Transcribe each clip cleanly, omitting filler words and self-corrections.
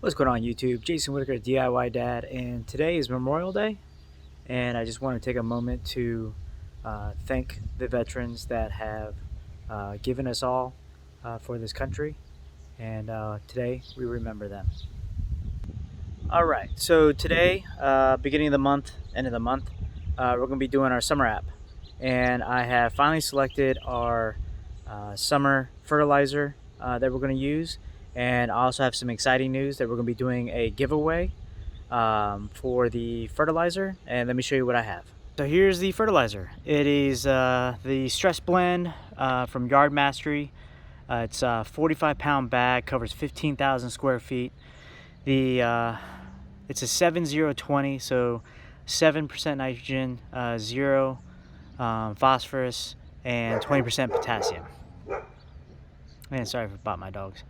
What's going on YouTube? Jason Whitaker, DIY Dad, and today is Memorial Day, and I just want to take a moment to thank the veterans that have given us all for this country, and today we remember them. Alright, so today, beginning of the month, end of the month, we're going to be doing our summer app, and I have finally selected our summer fertilizer that we're going to use. And I also have some exciting news that we're going to be doing a giveaway for the fertilizer, and let me show you what I have. So here's the fertilizer. It is the stress blend from Yardmastery. It's a 45-pound bag, covers 15,000 square feet. It's a 7-0-20, so 7% nitrogen, 0 phosphorus, and 20% potassium. Man, sorry about my dogs.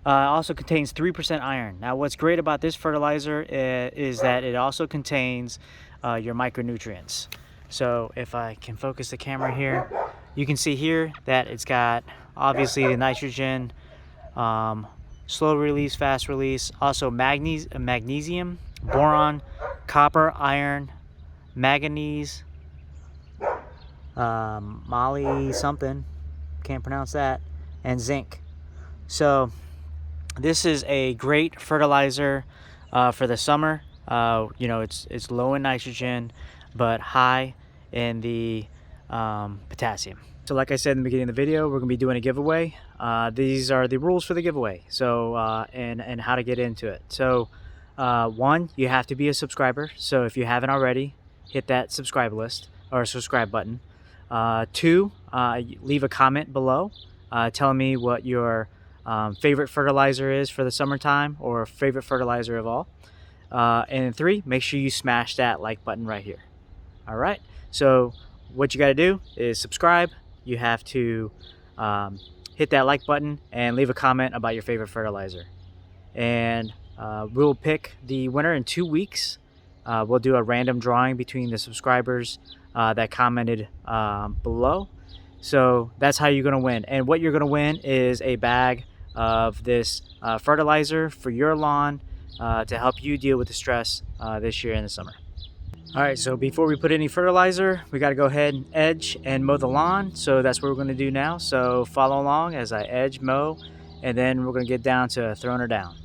Also contains 3% iron. Now what's great about this fertilizer is that it also contains your micronutrients. So if I can focus the camera here, you can see here that it's got obviously the nitrogen, slow release, fast release, also magnesium, boron, copper, iron, manganese, moly something, can't pronounce that, and zinc. So this is a great fertilizer for the summer. You know, it's low in nitrogen, but high in the potassium. So like I said in the beginning of the video, we're going to be doing a giveaway. These are the rules for the giveaway, so and how to get into it. So one, you have to be a subscriber. So if you haven't already, hit that subscribe list or subscribe button. Two, leave a comment below telling me what your favorite fertilizer is for the summertime, or favorite fertilizer of all. And three, make sure you smash that like button right here. All right, so what you got to do is subscribe. You have to hit that like button and leave a comment about your favorite fertilizer, and we'll pick the winner in 2 weeks. We'll do a random drawing between the subscribers that commented below. So that's how you're going to win. And what you're going to win is a bag of this fertilizer for your lawn to help you deal with the stress this year in the summer. All right, so before we put any fertilizer, we got to go ahead and edge and mow the lawn. So that's what we're going to do now. So follow along as I edge, mow, and then we're going to get down to throwing her down.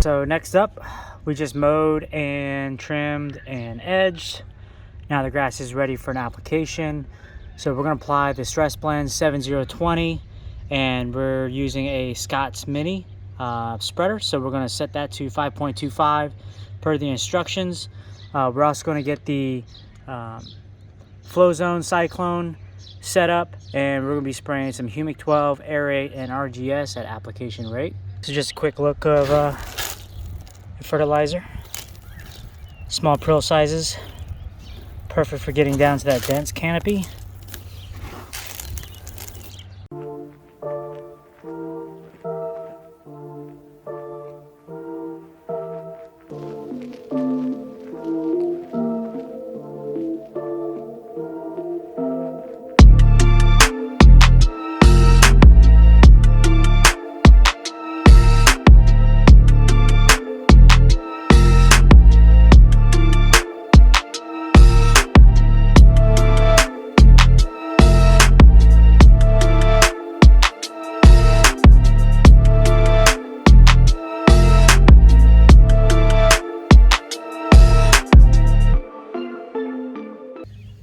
So next up, we just mowed and trimmed and edged. Now the grass is ready for an application. So we're going to apply the Stress Blend 7020, and we're using a Scott's Mini spreader. So we're going to set that to 5.25 per the instructions. We're also going to get the Flow Zone Cyclone set up, and we're going to be spraying some Humic 12, Aerate, and RGS at application rate. So just a quick look of the fertilizer. Small prill sizes, perfect for getting down to that dense canopy.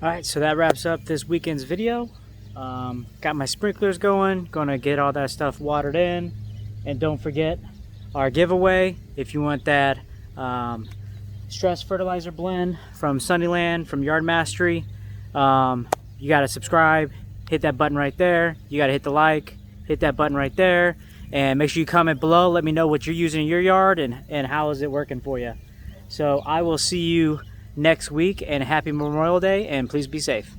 Alright, so that wraps up this weekend's video. Got my sprinklers going, gonna get all that stuff watered in. And don't forget our giveaway. If you want that stress fertilizer blend from Sunnyland, from Yardmastery, you gotta subscribe, hit that button right there. You gotta hit the like, hit that button right there. And make sure you comment below, let me know what you're using in your yard and how is it working for you. So I will see you next week, and happy Memorial Day, and please be safe.